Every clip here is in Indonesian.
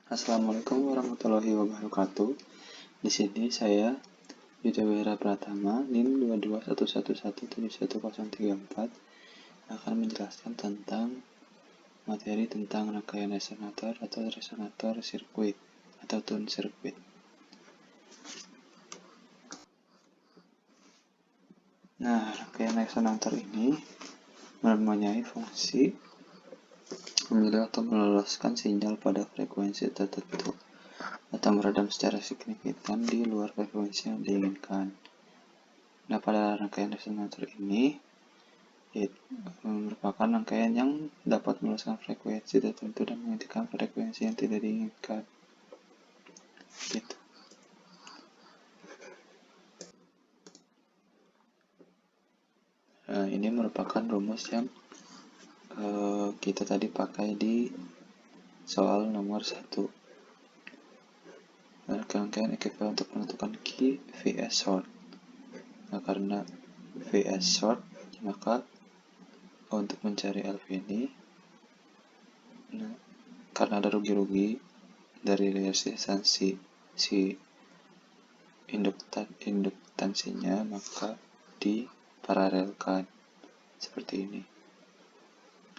Assalamualaikum warahmatullahi wabarakatuh. Di sini saya Yuda Wira Pratama, NIM 2211171034 akan menjelaskan tentang materi tentang rangkaian resonator atau resonator sirkuit atau tune sirkuit. Nah, rangkaian resonator ini mempunyai fungsi memilih atau meloloskan sinyal pada frekuensi tertentu atau meredam secara signifikan di luar frekuensi yang diinginkan. Nah, pada rangkaian resonator ini merupakan rangkaian yang dapat meloloskan frekuensi tertentu dan menghentikan frekuensi yang tidak diinginkan. Gitu. Nah, ini merupakan rumus yang kita tadi pakai di soal nomor 1. Rangkaian equivalent untuk menentukan key Vs short. Nah, karena Vs short, maka untuk mencari LV ini, karena ada rugi-rugi dari resistansi si induktansinya, maka diparalelkan seperti ini,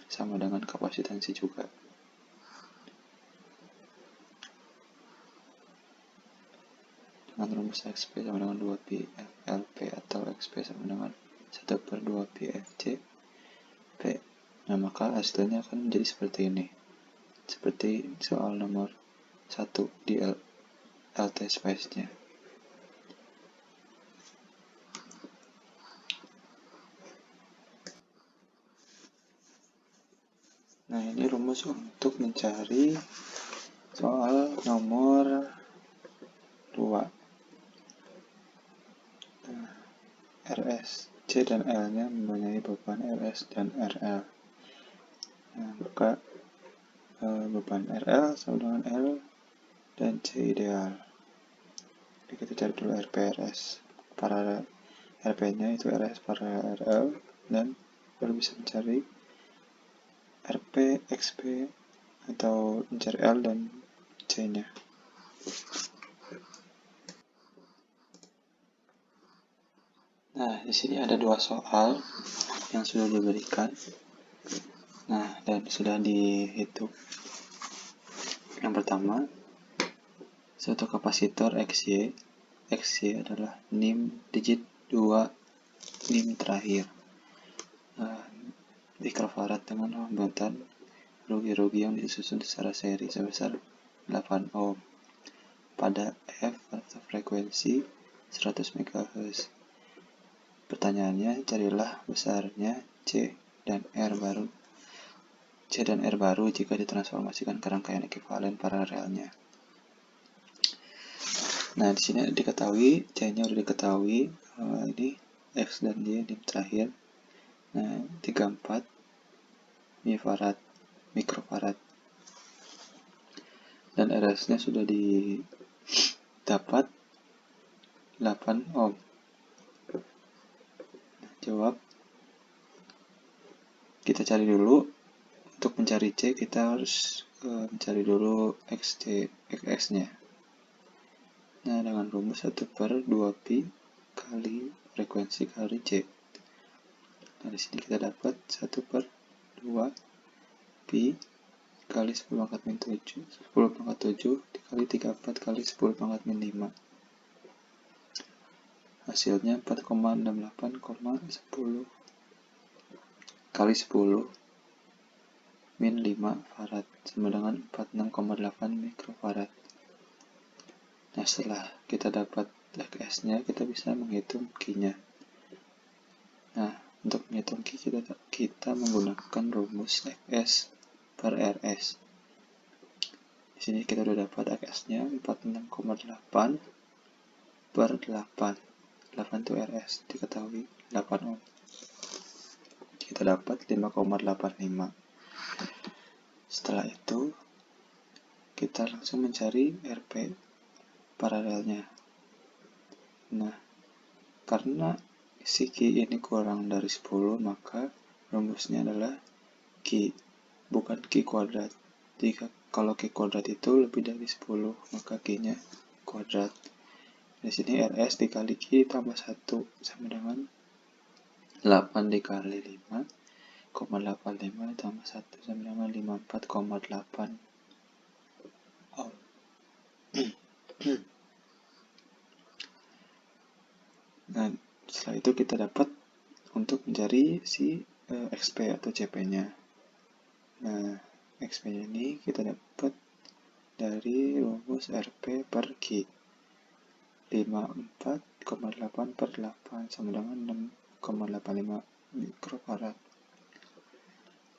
sama dengan kapasitansi juga. Dengan rumus XP sama dengan 2pi LP atau XP sama dengan 1/2pi FC P. Nah, maka hasilnya akan menjadi seperti ini, seperti soal nomor 1 di LT space-nya. Nah, ini rumus untuk mencari soal nomor 2. RS, C dan L-nya mempunyai beban RS dan RL. Nah, maka beban RL sama dengan L dan C ideal. Jadi kita cari dulu RPRS paralel. RP-nya itu RS paralel RL, dan baru bisa mencari RP, XP, atau mencari L dan C-nya. Nah, di sini ada 2 soal yang sudah diberikan. Nah, dan sudah dihitung. Yang pertama, suatu kapasitor XY adalah NIM digit 2 NIM terakhir. Mikrofarad dengan hambatan rugi-rugi yang disusun secara seri sebesar 8 ohm pada F atau frekuensi 100 MHz. Pertanyaannya, carilah besarnya C dan R baru jika ditransformasikan ke rangkaian ekuivalen paralelnya. Nah, di sini diketahui C-nya sudah diketahui, ini X dan Y di terakhir. Nah, 34 mikrofarad. Dan RS-nya sudah didapat 8 ohm. Nah, jawab. Kita cari dulu. Untuk mencari C, kita harus mencari dulu X-nya. Nah, dengan rumus 1/2pi kali frekuensi kali C. Nah, di sini kita dapat 1/2pi kali 10⁻⁷ dikali 34 kali 10⁻⁵. Hasilnya 4,68,10 kali 10 min 5 farad sama dengan 46,8 mikrofarad. Nah, setelah kita dapat X-nya, kita bisa menghitung Q-nya. Nah, untuk menghitung Q, kita menggunakan rumus Fs per Rs. Di sini kita sudah dapat X-nya 46,8 per 8. 8 itu Rs, diketahui 8 ohm. Kita dapat 5,85. Setelah itu, kita langsung mencari RP paralelnya. Nah, karena si Q ini kurang dari 10, maka rumusnya adalah Q, bukan Q kuadrat. Jika Kalau Q kuadrat itu lebih dari 10, maka Q-nya kuadrat. Di sini RS dikali Q tambah 1 sama dengan 8 dikali 5,85 ditambah 1 sama dengan 54,8 ohm. Nah, setelah itu kita dapat untuk mencari si XP atau CP-nya. Nah, XP-nya ini kita dapat dari rumus RP per Q. 54,8 per 8 sama dengan 6,85 mikrofarad.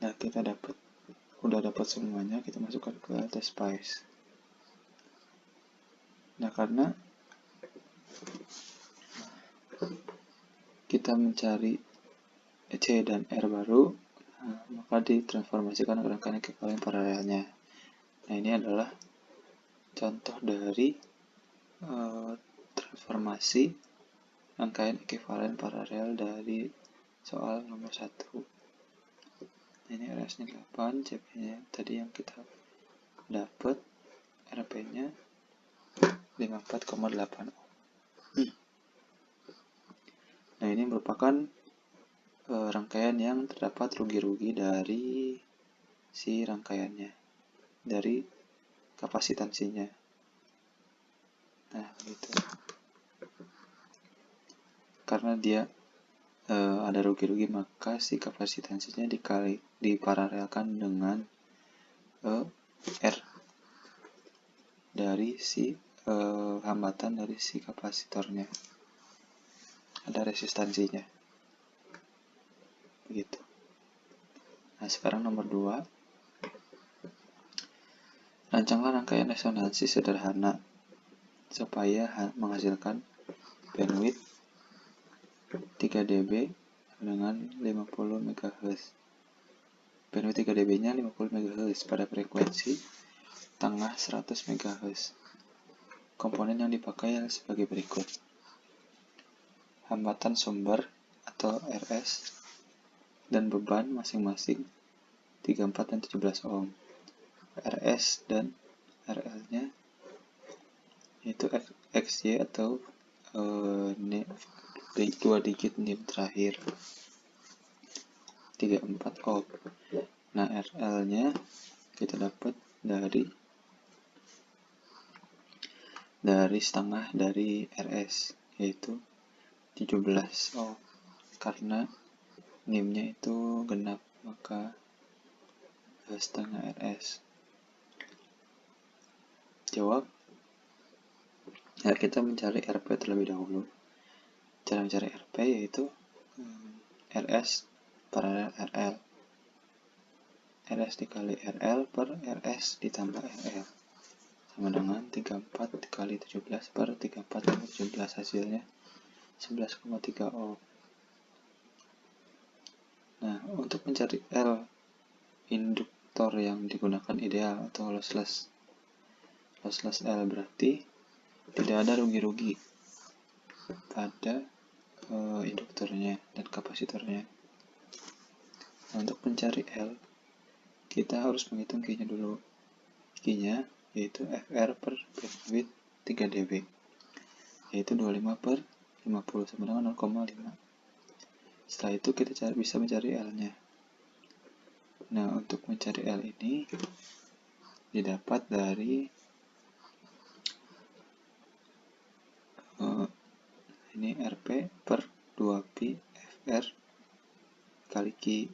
Nah, kita udah dapat semuanya, kita masukkan ke TESPICE. Nah, karena kita mencari C dan R baru, maka ditransformasikan ke rangkaian ekivalen paralelnya. Nah, ini adalah contoh dari transformasi rangkaian ekivalen paralel dari soal nomor 1. Ini RS-nya 8, CP-nya tadi yang kita dapat, RP-nya 54,8 ohm. Nah, ini merupakan rangkaian yang terdapat rugi-rugi dari si rangkaiannya, dari kapasitansinya. Nah, gitu. Karena dia ada rugi-rugi, maka si kapasitansinya diparalelkan dengan R dari si hambatan dari si kapasitornya. Ada resistansinya. Begitu. Nah, sekarang nomor 2. Rancanglah rangkaian resonansi sederhana supaya menghasilkan bandwidth 3 dB dengan 50 MHz. Bandwidth 3 dB-nya 50 MHz pada frekuensi tengah 100 MHz. Komponen yang dipakai sebagai berikut. Hambatan sumber atau RS dan beban masing-masing 34 dan 17 ohm. RS dan RL-nya yaitu XY atau 2 digit NIM terakhir 34 ohm. Nah, RL-nya kita dapat dari setengah dari RS, yaitu 17 ohm. Karena NIM-nya itu genap, maka setengah RS. Jawab. Ya, kita mencari RP terlebih dahulu. Cara mencari RP yaitu RS paralel RL. RS dikali RL per RS ditambah RL sama dengan 34 dikali 17 per 34 kali 17, hasilnya 11,3 ohm. Nah, untuk mencari L induktor yang digunakan ideal atau lossless L berarti tidak ada rugi-rugi pada induktornya dan kapasitornya. Nah, untuk mencari L kita harus menghitung Q-nya dulu. Q-nya yaitu FR per bandwidth 3 dB, yaitu 25 per 50 sama dengan 0,5. Setelah itu kita bisa mencari L-nya. Nah, untuk mencari L ini didapat dari ini RP per 2pi FR kali Q.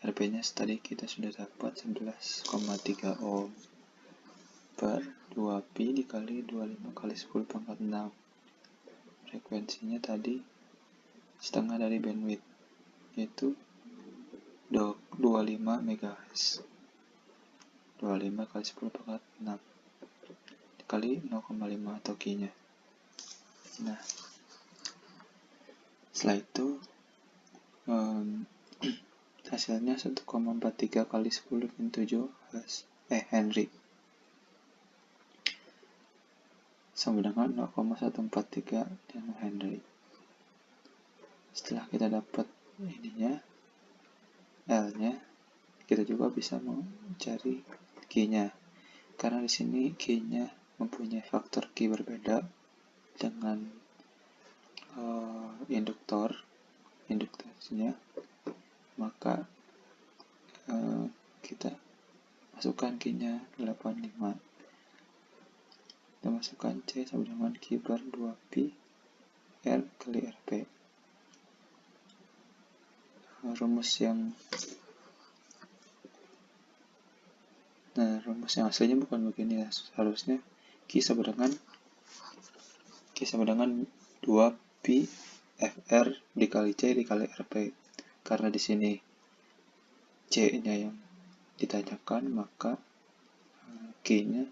RP-nya tadi kita sudah dapat 11,3 ohm per 2pi dikali 25 kali 10 pangkat 6. Frekuensinya tadi setengah dari bandwidth, yaitu 25 MHz. 25 kali 10 pangkat 6 dikali 0,5 atau Q-nya. Nah, setelah itu hasilnya 1,43 kali 10 min 7 Henry sama dengan 0,143 nanohenry. Setelah kita dapat ininya L-nya, kita juga bisa mencari key-nya. Karena di sini key-nya mempunyai faktor key berbeda dengan induktasinya, maka kita masukkan key-nya 85. Kita masukkan C sama dengan Q per 2pi R kali RP. Rumus yang aslinya bukan begini ya. Harusnya Q sama dengan 2pi FR dikali C dikali RP. Karena di sini C-nya yang ditanyakan, maka Q-nya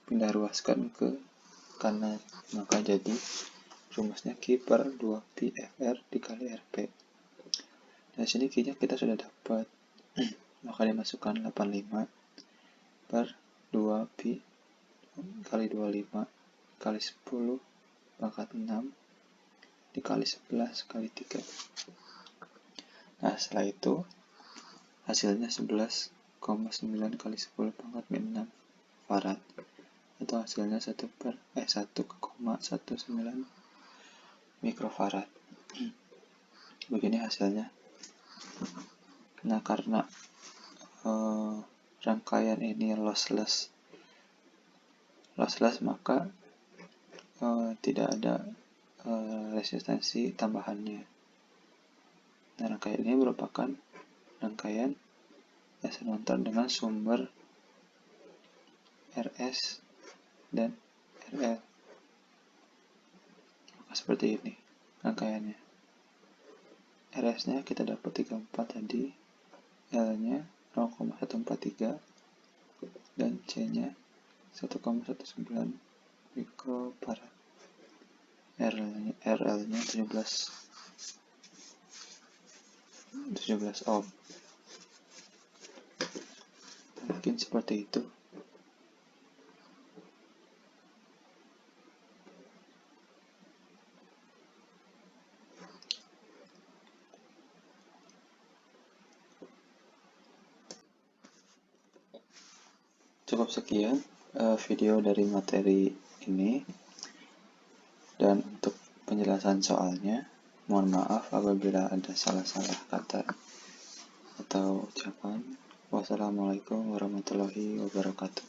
pindah ruaskan ke kanan. Maka jadi rumusnya Q per 2pi FR dikali RP. Nah, di sini Q-nya kita sudah dapat. Maka dimasukkan 85 per 2pi kali 25 kali 10 pangkat 6 dikali 11 kali 3. Nah, setelah itu hasilnya 11,9 kali 10 pangkat min 6 farad, atau hasilnya 1,19 mikrofarad. Begini hasilnya. Nah, karena rangkaian ini lossless, maka tidak ada resistansi tambahannya. Nah, rangkaian ini merupakan rangkaian resonator dengan sumber RS dan RL. Maka seperti ini rangkaiannya. RS-nya kita dapat 34 tadi, L-nya 0,143 dan C-nya 1,19 mikrofarad. RL-nya 17 ohm. Mungkin seperti itu. Cukup sekian video dari materi ini, dan untuk penjelasan soalnya mohon maaf apabila ada salah-salah kata atau ucapan. Wassalamualaikum warahmatullahi wabarakatuh.